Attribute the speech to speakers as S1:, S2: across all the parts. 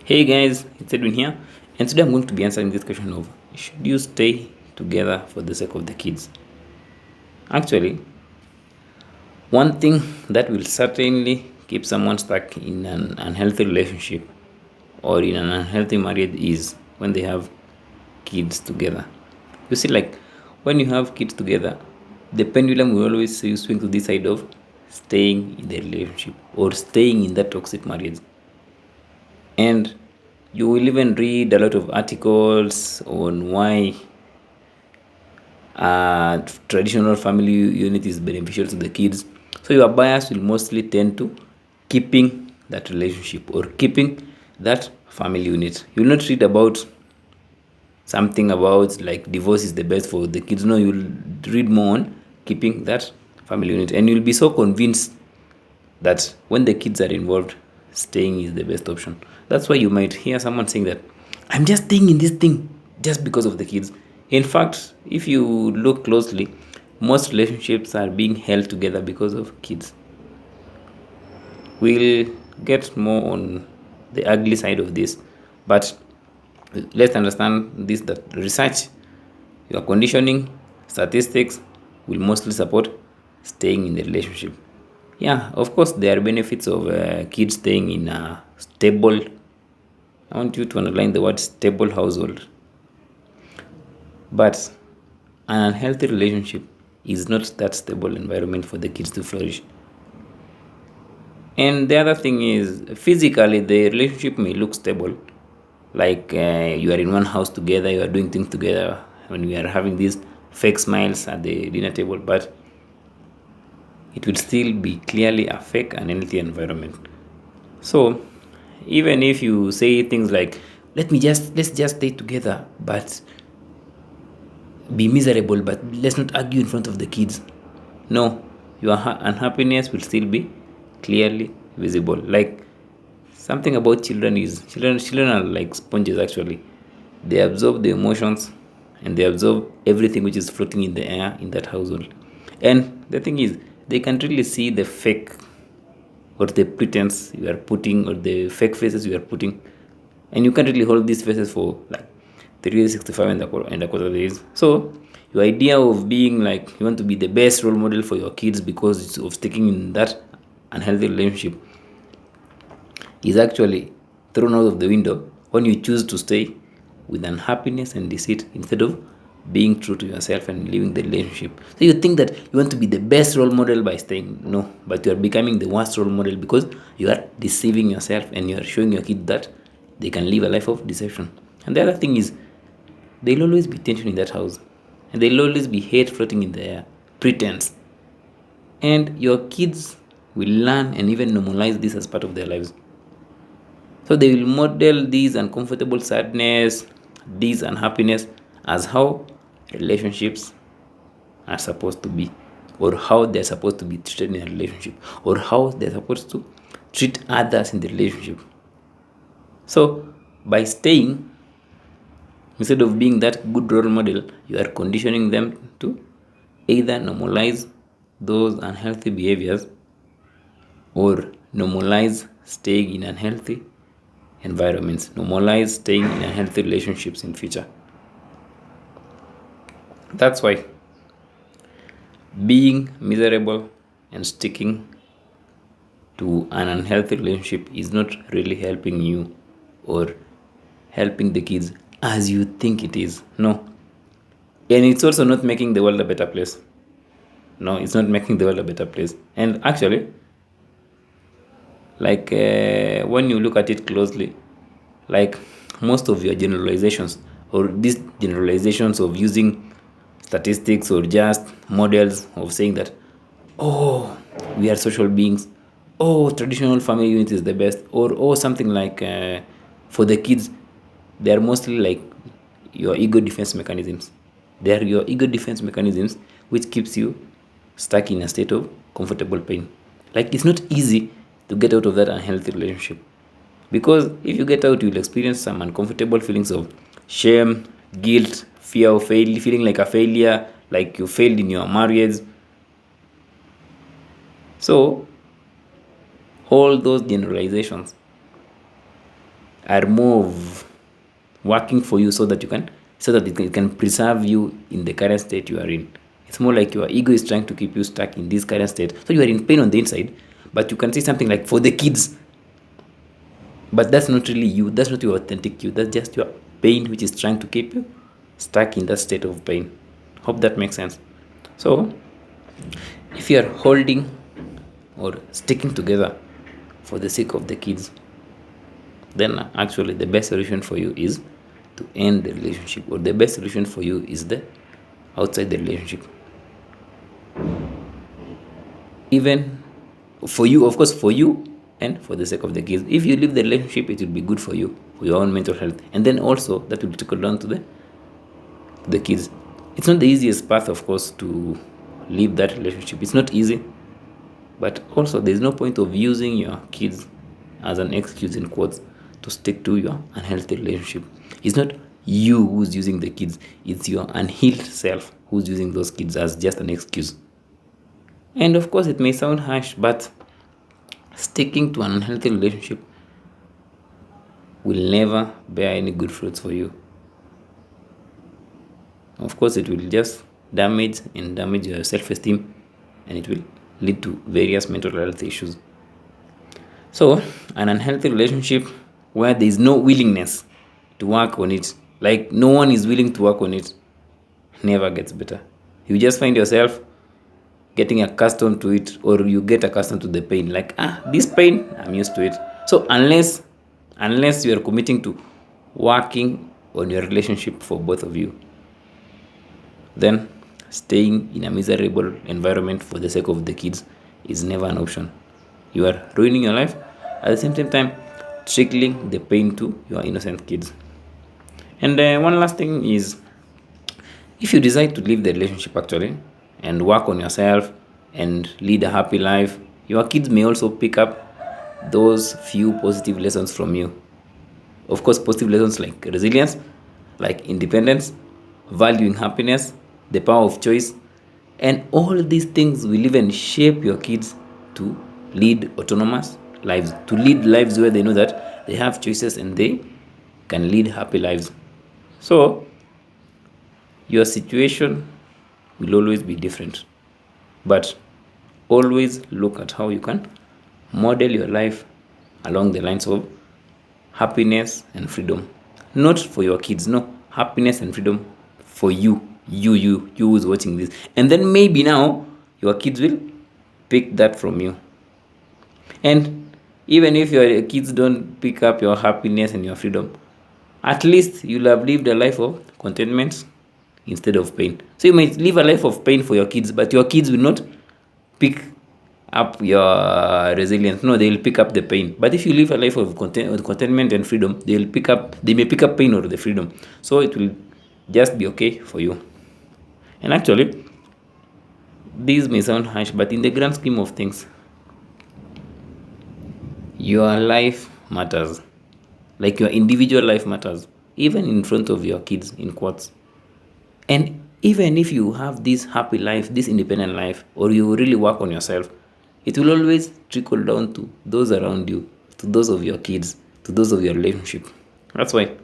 S1: Hey guys, it's Edwin here, and today I'm going to be answering this question of should you stay together for the sake of the kids? Actually, one thing that will certainly keep someone stuck in an unhealthy relationship or in an unhealthy marriage is when they have kids together. You see, like when you have kids together, the pendulum will always swing to this side of staying in the relationship or staying in that toxic marriage. And you will even read a lot of articles on why traditional family unit is beneficial to the kids. So your bias will mostly tend to keeping that relationship or keeping that family unit. You will not read about something about like divorce is the best for the kids. No, you'll read more on keeping that family unit, and you'll be so convinced that when the kids are involved, staying is the best option. That's why you might hear someone saying that I'm just staying in this thing just because of the kids. In fact, if you look closely, most relationships are being held together because of kids. We'll get more on the ugly side of this, but let's understand this that research, your conditioning, statistics will mostly support staying in the relationship. Yeah, of course, there are benefits of kids staying in a stable. I want you to underline the word stable household. But an unhealthy relationship is not that stable environment for the kids to flourish. And the other thing is, physically, the relationship may look stable, like you are in one house together, you are doing things together, when we are having these fake smiles at the dinner table, but it will still be clearly a fake and unhealthy environment. So, even if you say things like, let's just stay together, but be miserable, but let's not argue in front of the kids. No, your unhappiness will still be clearly visible. Like something about children is children are like sponges actually. They absorb the emotions and they absorb everything which is floating in the air in that household. And the thing is, they can really see the fake or the pretense you are putting or the fake faces you are putting, and you can't really hold these faces for like 365 and a quarter days. So your idea of being like you want to be the best role model for your kids because it's of sticking in that unhealthy relationship is actually thrown out of the window when you choose to stay with unhappiness and deceit instead of being true to yourself and leaving the relationship. So you think that you want to be the best role model by staying. No, but you are becoming the worst role model because you are deceiving yourself and you are showing your kid that they can live a life of deception. And the other thing is, there'll always be tension in that house, and there'll always be hate floating in the air, pretense. And your kids will learn and even normalize this as part of their lives. So they will model these uncomfortable sadness, these unhappiness as how relationships are supposed to be, or how they're supposed to be treated in a relationship, or how they're supposed to treat others in the relationship. So by staying, instead of being that good role model, you are conditioning them to either normalize those unhealthy behaviors or normalize staying in unhealthy environments, normalize staying in unhealthy relationships in future. That's why being miserable and sticking to an unhealthy relationship is not really helping you or helping the kids as you think it is. No. And it's also not making the world a better place. No, it's not making the world a better place. And actually, like when you look at it closely, like most of your generalizations or these generalizations of using statistics or just models of saying that, oh, we are social beings, oh, traditional family unit is the best, or oh, something like for the kids, they are mostly like your ego defense mechanisms. They are your ego defense mechanisms which keeps you stuck in a state of comfortable pain. Like it's not easy to get out of that unhealthy relationship, because if you get out, you'll experience some uncomfortable feelings of shame, guilt, fear of feeling like a failure, like you failed in your marriage. So all those generalizations are more of working for you so that it can preserve you in the current state you are in. It's more like your ego is trying to keep you stuck in this current state, so you are in pain on the inside, but you can say something like for the kids, but that's not really you, that's not your authentic you, that's just your pain which is trying to keep you stuck in that state of pain. Hope that makes sense. So if you are holding or sticking together for the sake of the kids, then actually the best solution for you is to end the relationship, or the best solution for you is the outside the relationship. Even for you, of course, for you and for the sake of the kids. If you leave the relationship, it will be good for you, for your own mental health, and then also that will trickle down to the kids. It's not the easiest path, of course, to leave that relationship. It's not easy, but also there's no point of using your kids as an excuse, in quotes, to stick to your unhealthy relationship. It's not you who's using the kids, it's your unhealed self who's using those kids as just an excuse. And of course, it may sound harsh, but sticking to an unhealthy relationship will never bear any good fruits for you. Of course, it will just damage your self-esteem, and it will lead to various mental health issues. So, an unhealthy relationship where there is no willingness to work on it, like no one is willing to work on it, never gets better. You just find yourself getting accustomed to it, or you get accustomed to the pain, like this pain, I'm used to it. So unless you are committing to working on your relationship for both of you, then staying in a miserable environment for the sake of the kids is never an option. You are ruining your life, at the same time trickling the pain to your innocent kids. And one last thing is, if you decide to leave the relationship actually and work on yourself and lead a happy life, your kids may also pick up those few positive lessons from you. Of course, positive lessons like resilience, like independence, valuing happiness, the power of choice, and all these things will even shape your kids to lead autonomous lives, to lead lives where they know that they have choices and they can lead happy lives. So, your situation will always be different, but always look at how you can model your life along the lines of happiness and freedom. Not for your kids, no, happiness and freedom for you who's watching this. And then maybe now your kids will pick that from you. And even if your kids don't pick up your happiness and your freedom, at least you'll have lived a life of contentment instead of pain. So you might live a life of pain for your kids, but your kids will not pick up your resilience. No, they'll pick up the pain. But if you live a life of contentment and freedom, they may pick up pain or the freedom. So it will just be okay for you. And actually, these may sound harsh, but in the grand scheme of things, your life matters. Like your individual life matters, even in front of your kids, in quotes. And even if you have this happy life, this independent life, or you really work on yourself, it will always trickle down to those around you, to those of your kids, to those of your relationship. That's why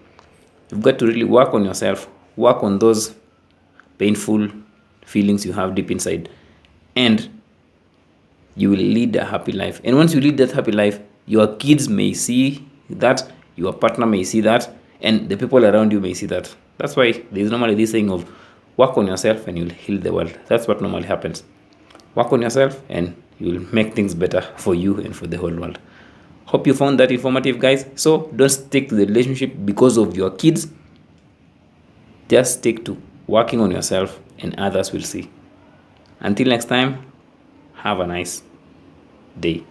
S1: you've got to really work on yourself, work on those painful feelings you have deep inside, and you will lead a happy life. And once you lead that happy life, your kids may see that, your partner may see that, and the people around you may see that. That's why there's normally this saying of work on yourself and you'll heal the world. That's what normally happens. Work on yourself and you'll make things better for you and for the whole world. Hope you found that informative, guys. So don't stick to the relationship because of your kids. Just stick to working on yourself and others will see. Until next time, have a nice day.